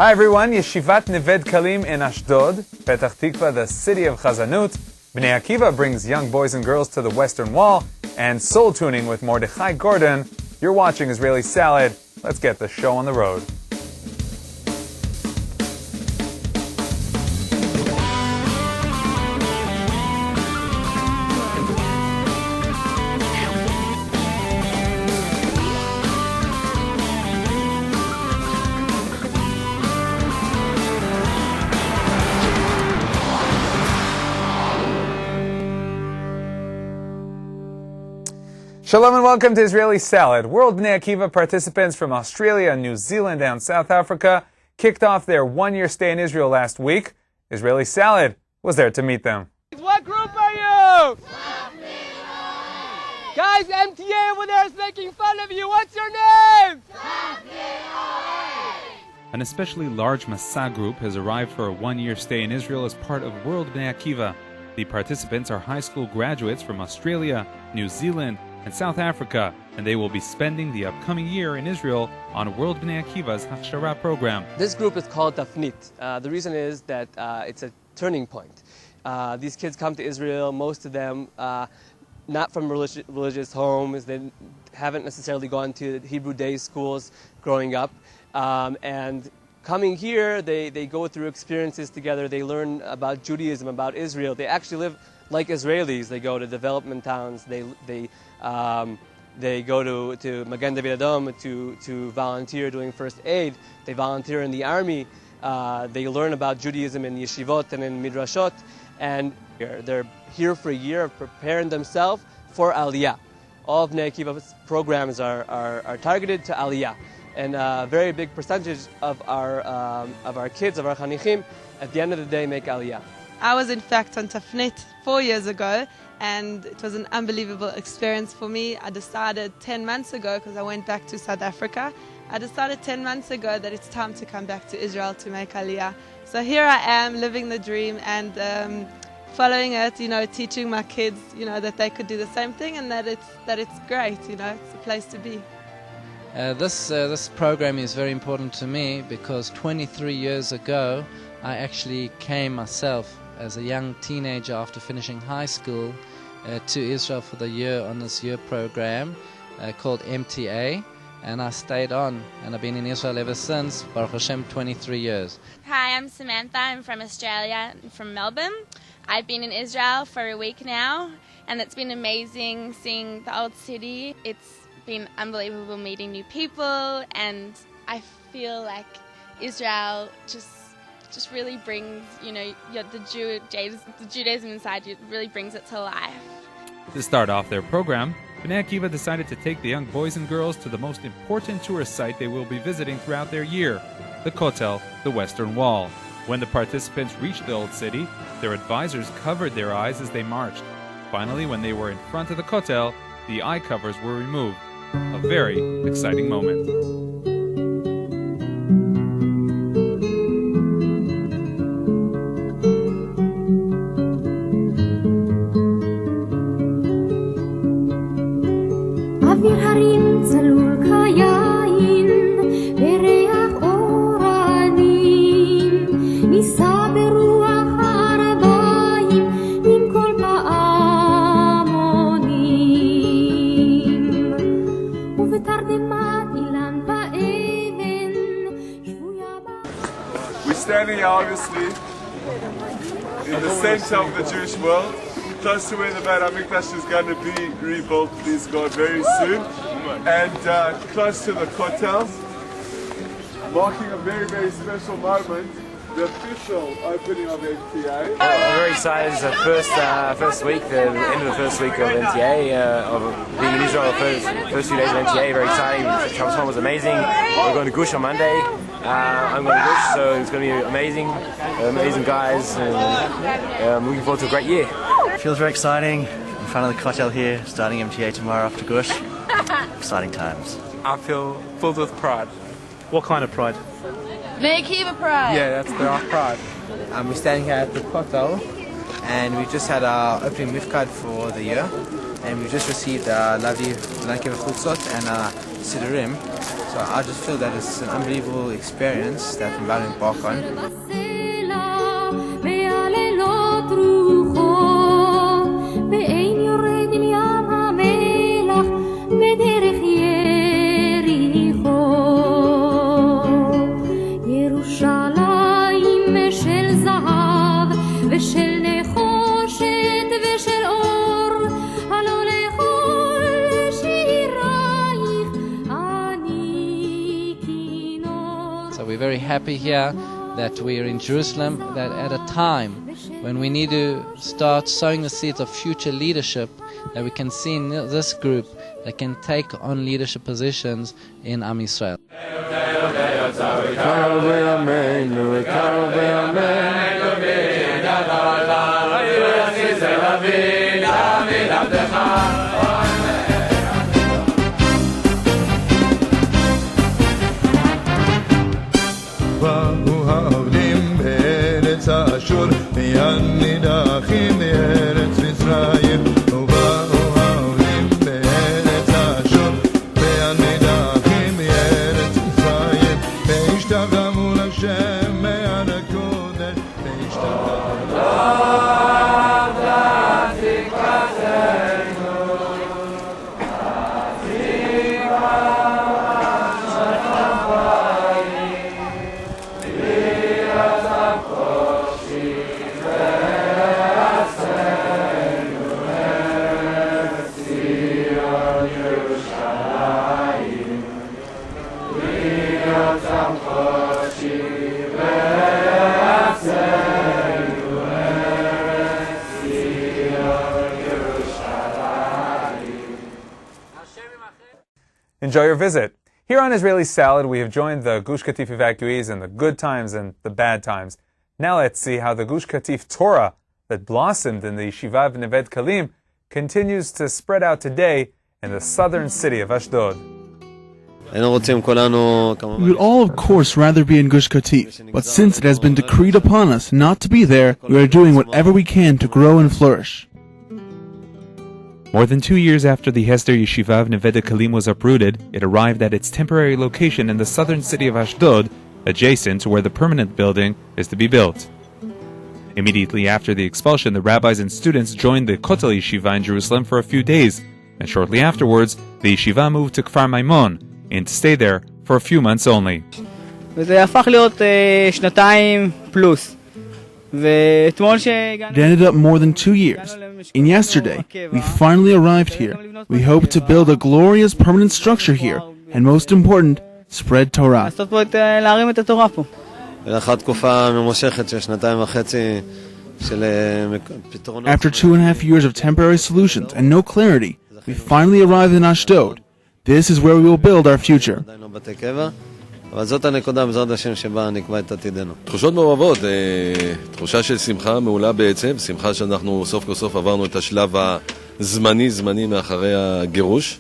Hi everyone, Yeshivat Neved Kalim in Ashdod, Petach Tikva, the city of Chazanut. Bnei Akiva brings young boys and girls to the Western Wall, and soul tuning with Mordechai Gordon. You're watching Israeli Salad. Let's get the show on the road. Shalom and welcome to Israeli Salad. World Bnei Akiva participants from Australia, New Zealand, and South Africa kicked off their one-year stay in Israel last week. Israeli Salad was there to meet them. What group are you? Guys, MTA over there is making fun of you. What's your name? An especially large Masa group has arrived for a one-year stay in Israel as part of World Bnei Akiva. The participants are high school graduates from Australia, New Zealand, and South Africa, and they will be spending the upcoming year in Israel on World Bnei Akiva's Hachshara program. This group is called Tafnit. The reason is that it's a turning point. These kids come to Israel, most of them not from religious homes. They haven't necessarily gone to Hebrew day schools growing up. And coming here, they go through experiences together. They learn about Judaism, about Israel. They actually live like Israelis. They go to development towns. They go to Magen David Adom to volunteer doing first aid. They volunteer in the army. They learn about Judaism in yeshivot and in midrashot. And they're here for a year of preparing themselves for Aliyah. All of Bnei Akiva's programs are targeted to Aliyah. And a very big percentage of our kids, of our chanichim, at the end of the day make Aliyah. I was in fact on Tafnit 4 years ago, and it was an unbelievable experience for me. I decided 10 months ago, because I went back to South Africa, I decided 10 months ago that it's time to come back to Israel to make Aliyah. So here I am, living the dream and following it, teaching my kids, that they could do the same thing and that it's great, it's a place to be. This program is very important to me because 23 years ago I actually came myself as a young teenager after finishing high school to Israel for the year on this year program called MTA, and I stayed on and I've been in Israel ever since. Baruch Hashem, 23 years. Hi, I'm Samantha. I'm from Australia, from Melbourne. I've been in Israel for a week now, and it's been amazing seeing the old city. It's been unbelievable meeting new people, and I feel like Israel just really brings, the Judaism inside you, really brings it to life. To start off their program, Bnei Akiva decided to take the young boys and girls to the most important tourist site they will be visiting throughout their year, the Kotel, the Western Wall. When the participants reached the Old City, their advisors covered their eyes as they marched. Finally, when they were in front of the Kotel, the eye covers were removed. A very exciting moment. We're standing here obviously in the center of the Jewish world, close to where the Beit HaMikdash is going to be rebuilt, please God, very soon, and close to the Kotel, marking a very, very special moment, the official opening of MTA. We're very excited. It's the first week, the end of the first week of MTA, of being in Israel, the first few days of MTA. Very exciting. Shabbos was amazing. We're going to Gush on Monday. I'm going to Gush, so it's going to be amazing. Amazing guys, and I'm looking forward to a great year. It feels very exciting. In front of the Kotel here, starting MTA tomorrow after Gush. Exciting times. I feel filled with pride. What kind of pride? Bnei Akiva pride. Yeah, that's our pride. We're standing here at the Kotel, and we just had our opening mifkad for the year, and we just received lovely Bnei Akiva chutzot and Sidurim. So I just feel that it's an unbelievable experience that I'm about to embark on. So we're very happy here that we're in Jerusalem, that at a time when we need to start sowing the seeds of future leadership, that we can see in this group that can take on leadership positions in Am Yisrael. באו העולים בארץ אשור והנידחים בארץ מצרים ובאו העולים בארץ אשור והנידחים בארץ מצרים והשתחוו להשם מעל הקודש והשתחוו Enjoy your visit. Here on Israeli Salad, we have joined the Gush Katif evacuees in the good times and the bad times. Now let's see how the Gush Katif Torah that blossomed in the Yeshiva of Neved Kalim continues to spread out today in the southern city of Ashdod. We would all, of course, rather be in Gush Katif, but since it has been decreed upon us not to be there, we are doing whatever we can to grow and flourish. More than 2 years after the Hesder Yeshiva of Neved Kalim was uprooted, it arrived at its temporary location in the southern city of Ashdod, adjacent to where the permanent building is to be built. Immediately after the expulsion, the rabbis and students joined the Kotel Yeshiva in Jerusalem for a few days, and shortly afterwards, the yeshiva moved to Kfar Maimon, and to stay there for a few months only. וזה הפך להיות שנתיים פלוס. It ended up more than 2 years. And yesterday, we finally arrived here. We hope to build a glorious permanent structure here, and most important, spread Torah. לעשות פה להרים את התורה פה. After 2.5 years of temporary solutions and no clarity, we finally arrived in Ashdod. This is where we will build our future. אבל זאת הנקודה בעזרת השם שבה נקבע את עתידנו. תחושות מעורבות, תחושה של שמחה מעולה בעצם, שמחה שאנחנו סוף כל סוף עברנו את השלב הזמני מאחרי הגירוש.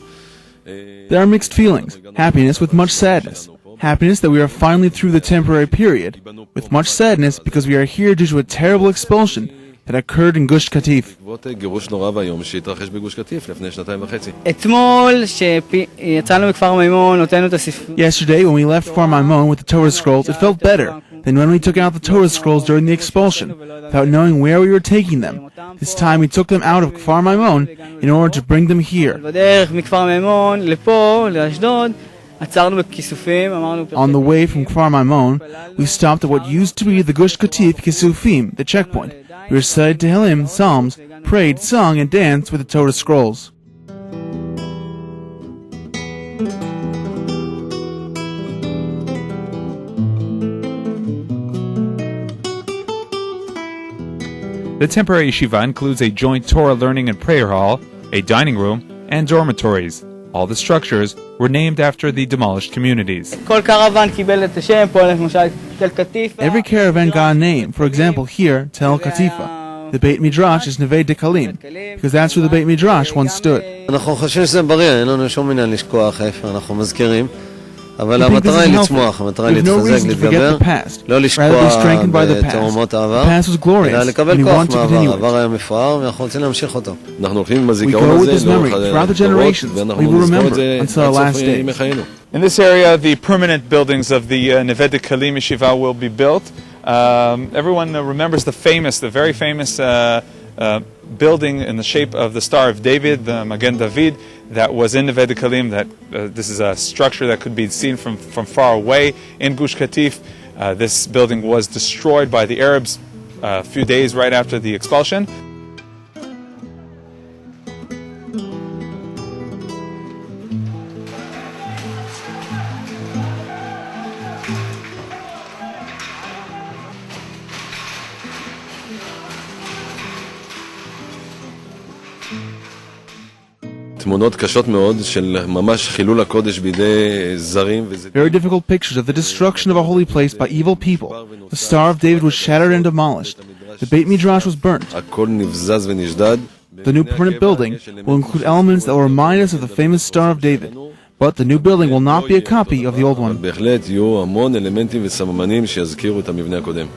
There are mixed feelings, happiness with much sadness. Happiness that we are finally through the temporary period, with much sadness because we are here due to a terrible expulsion that occurred in Gush Katif. גירוש נורא והיום שהתרחש בגוש קטיף לפני 2.5. אתמול שיצאנו מכפר מימון, נותנו את הספר. Yesterday, when we left Kfar Maimon with the Torah scrolls, it felt better than when we took out the Torah scrolls during the expulsion, without knowing where we were taking them. This time we took them out of Kfar Maimon in order to bring them here. בדרך מכפר מימון לפה, לאשדוד, עצרנו בכיסופים, אמרנו... On the way from Kfar Maimon, we stopped at what used to be the Gush Katif Kisufim, the checkpoint. We recited Tehillim, Psalms, prayed, sung, and danced with the Torah scrolls. The temporary yeshiva includes a joint Torah learning and prayer hall, a dining room, and dormitories. All the structures were named after the demolished communities. Every caravan got a name. For example, here, Tel Katifa. The Beit Midrash is Neved Kalim, because that's where the Beit Midrash once stood. אבל המטרה היא לצמוח, המטרה היא להתחזק, להתגבר, לא לשקוע בתאומות העבר, אלא לקבל כוח מהעבר, העבר היה מפואר ואנחנו רוצים להמשיך אותו. אנחנו הולכים עם הזיכרון הזה לאורך הדורות, ואנחנו נזכור את זה עד סוף ימי חיינו. In this area, the permanent buildings of the Neved Kalim Yeshiva will be built. Everyone remembers the very famous building in the shape of the Star of David, the Magen David, that was in Neved Kalim. This is a structure that could be seen from far away in Gush Katif. This building was destroyed by the Arabs a few days right after the expulsion. תמונות קשות מאוד של ממש חילול הקודש בידי זרים. Very difficult pictures of the destruction of a holy place by evil people. The Star of David was shattered and demolished. The Beit Midrash was burnt. הכל נבזז ונשדד. The new permanent building will include elements that will remind us of the famous Star of David. But the new building will not be a copy of the old one.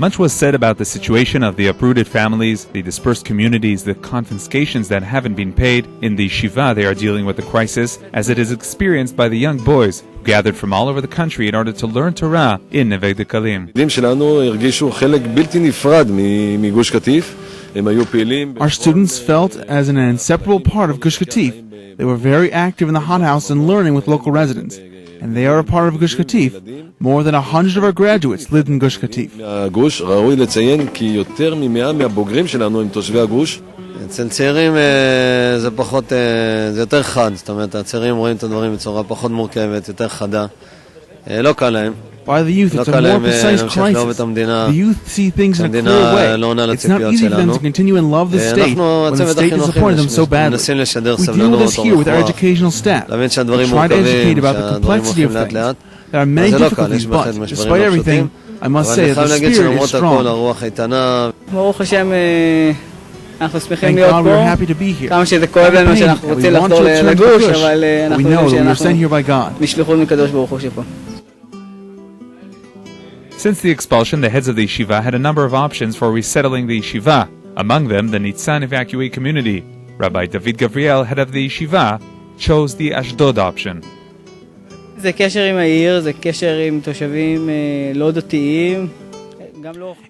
Much was said about the situation of the uprooted families, the dispersed communities, the confiscations that haven't been paid. In the Shiva, they are dealing with the crisis as it is experienced by the young boys who gathered from all over the country in order to learn Torah in Neved Kalim. Our students felt as an inseparable part of Gush Katif. They were very active in the hothouse and learning with local residents. And they are a part of Gush Katif. More than 100 of our graduates lived in Gush Katif. אצל צעירים זה פחות, זה יותר חד, זאת אומרת, הצעירים רואים את הדברים בצורה פחות מורכבת, יותר חדה. לא קל להם. By the youth, it's a more precise crisis. The youth see things in a clear way. It's not easy for them to continue and love the state when the state disappointed them so badly. We deal with this here with our educational staff. We try to educate about the complexity of things. There are many difficulties, but despite everything, I must say that the spirit is strong. Thank God we're happy to be here. We want to return to Gush, but we know that we are sent here by God. Since the expulsion, the heads of the yeshiva had a number of options for resettling the yeshiva, among them the Nitzan evacuee community. Rabbi David Gavriel, head of the yeshiva, chose the Ashdod option.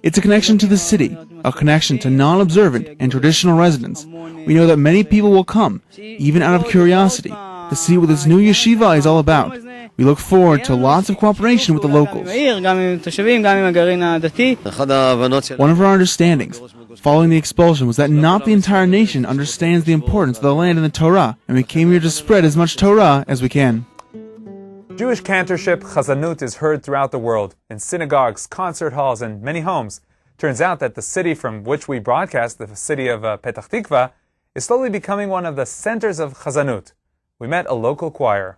It's a connection to the city, a connection to non-observant and traditional residents. We know that many people will come, even out of curiosity, to see what this new yeshiva is all about. We look forward to lots of cooperation with the locals. One of our understandings following the expulsion was that not the entire nation understands the importance of the land and the Torah, and we came here to spread as much Torah as we can. Jewish cantorship Chazanut is heard throughout the world, in synagogues, concert halls, and many homes. Turns out that the city from which we broadcast, the city of Petach Tikva, is slowly becoming one of the centers of Chazanut. We met a local choir.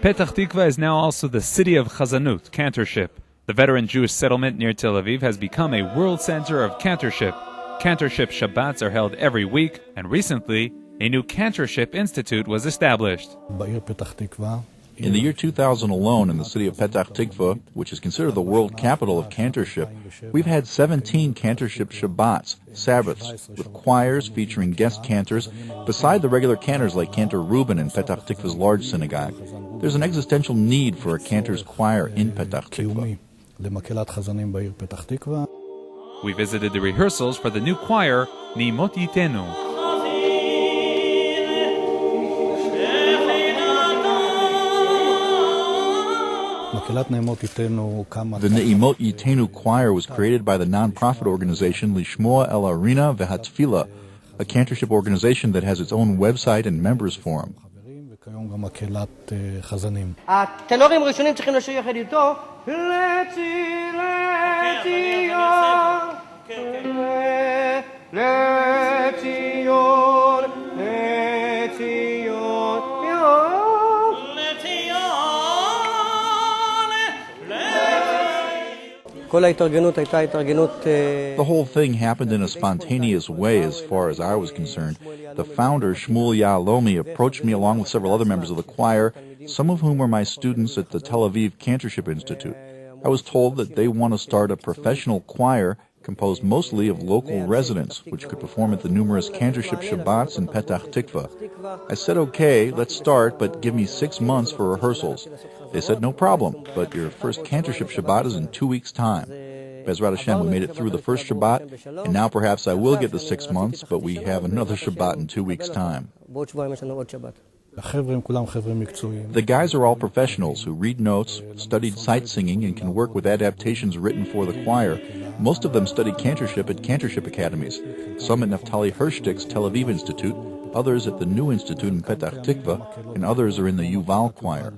Petach Tikva is now also the city of Chazanut, cantorship. The veteran Jewish settlement near Tel Aviv has become a world center of cantorship. Cantorship Shabbats are held every week, and recently, a new cantorship institute was established. In the year 2000 alone, in the city of Petach Tikva, which is considered the world capital of cantorship, we've had 17 cantorship Shabbats, Sabbaths, with choirs featuring guest cantors, beside the regular cantors like Cantor Reuben in Petach Tikva's large synagogue. There's an existential need for a cantor's choir in Petach Tikva. We visited the rehearsals for the new choir, Ni'imot Yitenu. The Ni'imot Yitenu choir was created by the non-profit organization Lishmoa El Arina Vehatfila, a cantorship organization that has its own website and members forum. הטנורים הראשונים צריכים לשיר יחד איתו לציון, The whole thing happened in a spontaneous way as far as I was concerned. The founder, Shmuel Yahalomi, approached me along with several other members of the choir, some of whom were my students at the Tel Aviv Cantorship Institute. I was told that they want to start a professional choir composed mostly of local residents, which could perform at the numerous Cantorship Shabbats in Petach Tikva. I said, okay, let's start, but give me 6 months for rehearsals. They said, no problem, but your first Cantorship Shabbat is in 2 weeks' time. Bezrat Hashem, we made it through the first Shabbat, and now perhaps I will get the 6 months, but we have another Shabbat in 2 weeks' time. The guys are all professionals who read notes, studied sight singing, and can work with adaptations written for the choir. Most of them studied cantorship at cantorship academies, some at Naftali Hirschtick's Tel Aviv Institute, others at the New Institute in Petach Tikva, and others are in the Yuval choir.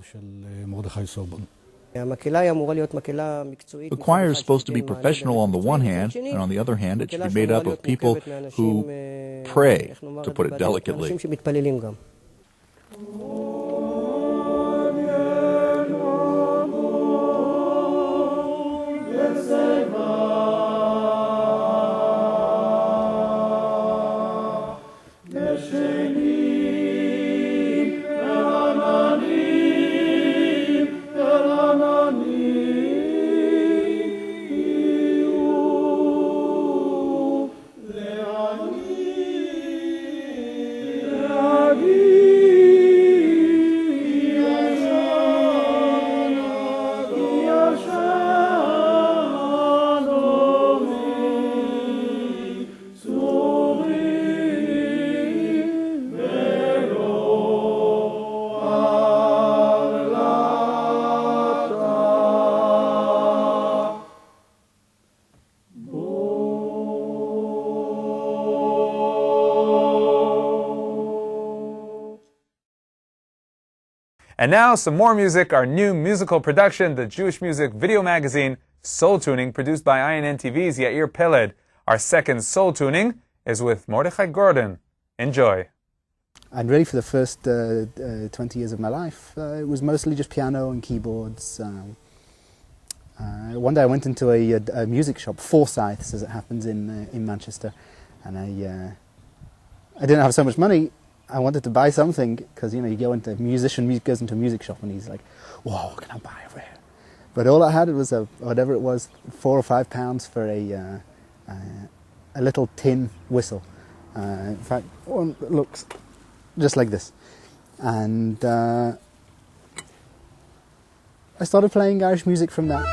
The choir is supposed to be professional on the one hand, and on the other hand, it should be made up of people who pray, to put it delicately. And now, some more music, our new musical production, the Jewish music video magazine, Soul Tuning, produced by INN TV's Yair Peled. Our second Soul Tuning is with Mordechai Gordon. Enjoy. I'm ready for the first 20 years of my life. It was mostly just piano and keyboards. One day I went into a music shop, Forsyth's as it happens in Manchester, and I didn't have so much money. I wanted to buy something, because, you know, you go into goes into a music shop and he's like, whoa, what can I buy over here? But all I had was whatever it was, £4 or £5 for a little tin whistle. In fact, one that looks just like this. And I started playing Irish music from that.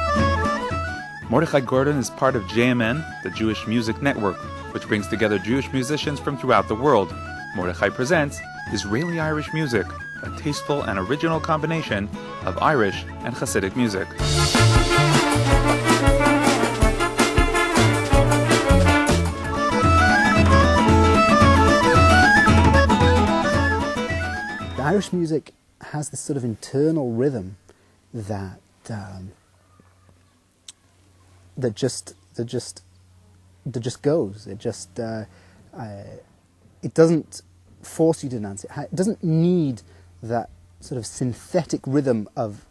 Mordechai Gordon is part of JMN, the Jewish Music Network, which brings together Jewish musicians from throughout the world. Mordechai presents Israeli-Irish music, a tasteful and original combination of Irish and Hasidic music. The Irish music has this sort of internal rhythm that just goes. It doesn't force you to dance. It doesn't need that sort of synthetic rhythm of.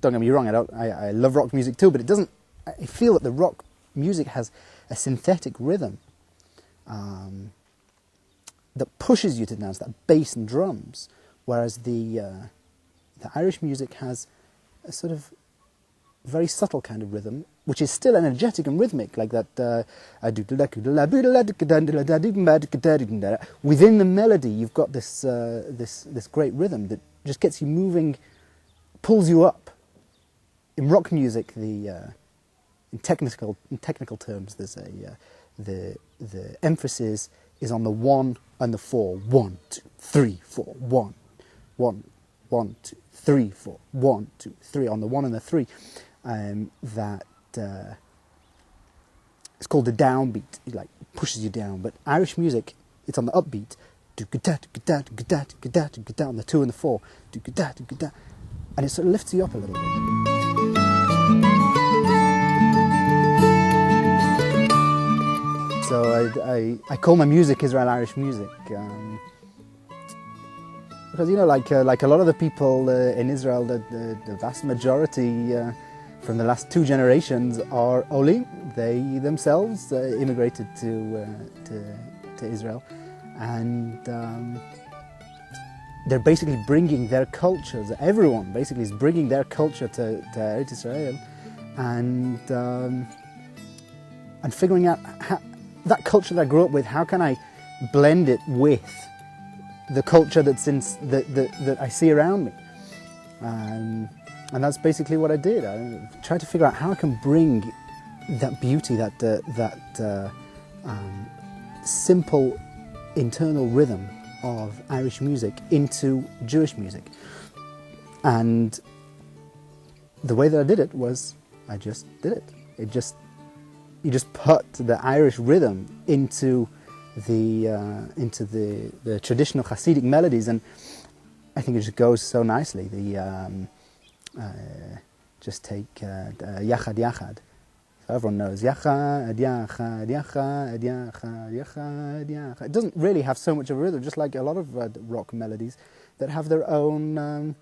Don't get me wrong. I love rock music too, but it doesn't. I feel that the rock music has a synthetic rhythm that pushes you to dance. That bass and drums, whereas the Irish music has a sort of very subtle kind of rhythm, which is still energetic and rhythmic, like that. Within the melody, you've got this great rhythm that just gets you moving, pulls you up. In rock music, in technical terms, there's the emphasis is on the 1 and the 4. 1, 2, 3, 4. 1, 1, 1, 2, 3, 4. 1, 2, 3 on the 1 and the 3. It's called the downbeat. It like pushes you down. But Irish music, it's on the upbeat. On the 2 and the 4. And it sort of lifts you up a little bit. So I call my music Israel-Irish music. Because, you know, like a lot of the people in Israel, the vast majority from the last 2 generations are Olim. They themselves immigrated to Israel, and they're basically bringing their cultures. Everyone basically is bringing their culture to Eretz Israel, and figuring out that culture that I grew up with. How can I blend it with the culture that I see around me? And that's basically what I did. I tried to figure out how I can bring that beauty, that simple internal rhythm of Irish music into Jewish music. And the way that I did it was, I just did it. You just put the Irish rhythm into the traditional Hasidic melodies, and I think it just goes so nicely. Just take Yachad Yachad. So everyone knows Yachad Yachad Yachad Yachad Yachad Yachad. It doesn't really have so much of a rhythm, just like a lot of rock melodies that have their own.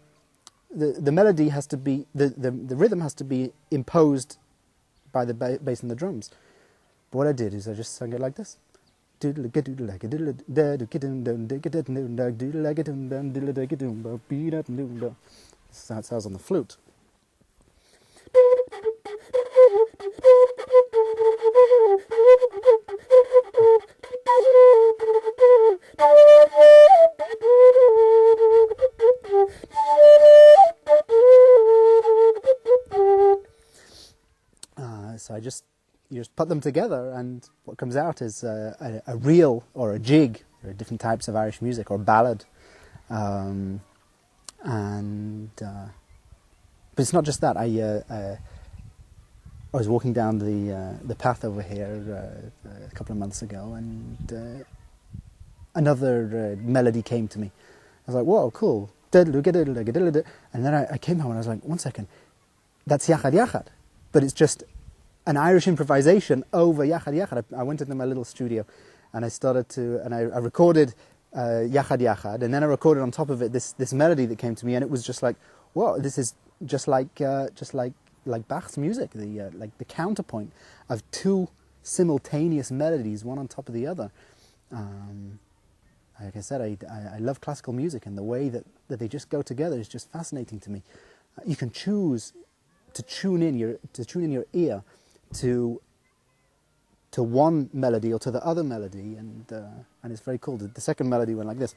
The melody has to be the rhythm has to be imposed by the bass and the drums. But what I did is I just sang it like this. That's how it sounds on the flute. So you just put them together, and what comes out is a reel or a jig. There are different types of Irish music, or ballad, but it's not just that. I was walking down the path over here a couple of months ago, and another melody came to me. I was like, "Whoa, cool!" And then I came home and I was like, "One second, that's Yachad Yachad," but it's just an Irish improvisation over Yachad Yachad. I went into my little studio, and I recorded Yachad Yachad, and then I recorded on top of it this melody that came to me, and it was just like, whoa, this is just like Bach's music, the counterpoint of 2 simultaneous melodies, one on top of the other. Like I said, I love classical music, and the way that they just go together is just fascinating to me. You can choose to tune in your ear to one melody or to the other melody, and it's very cool. The second melody went like this.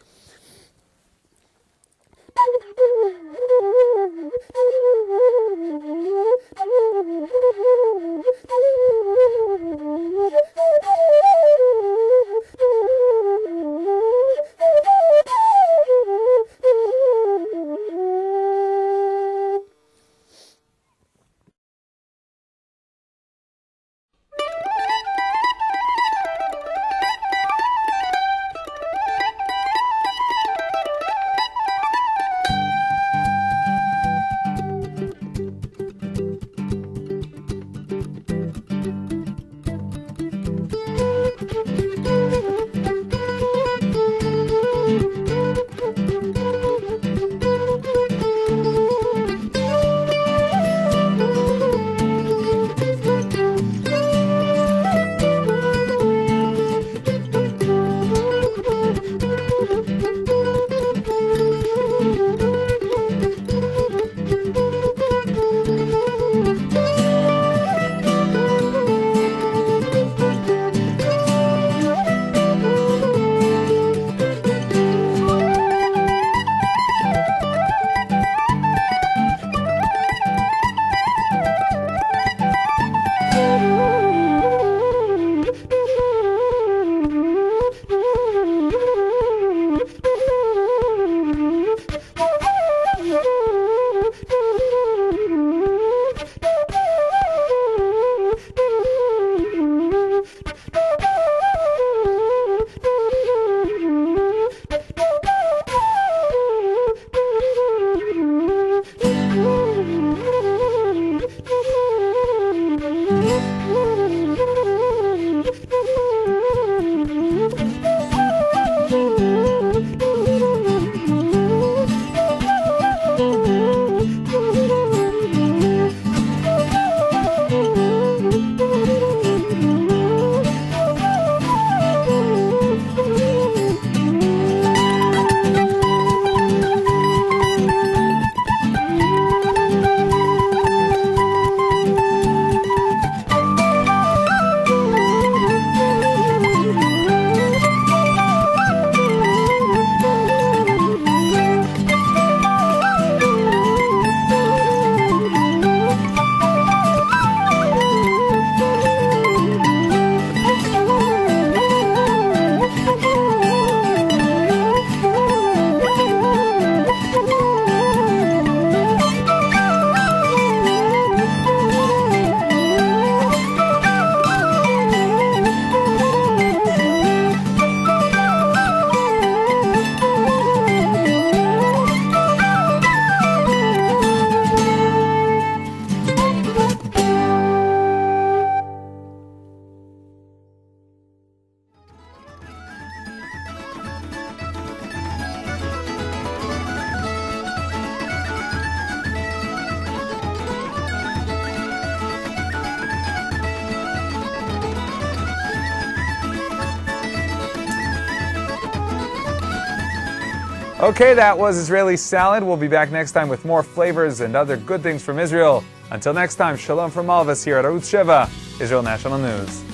Okay, that was Israeli Salad. We'll be back next time with more flavors and other good things from Israel. Until next time, shalom from all of us here at Arutz Sheva, Israel National News.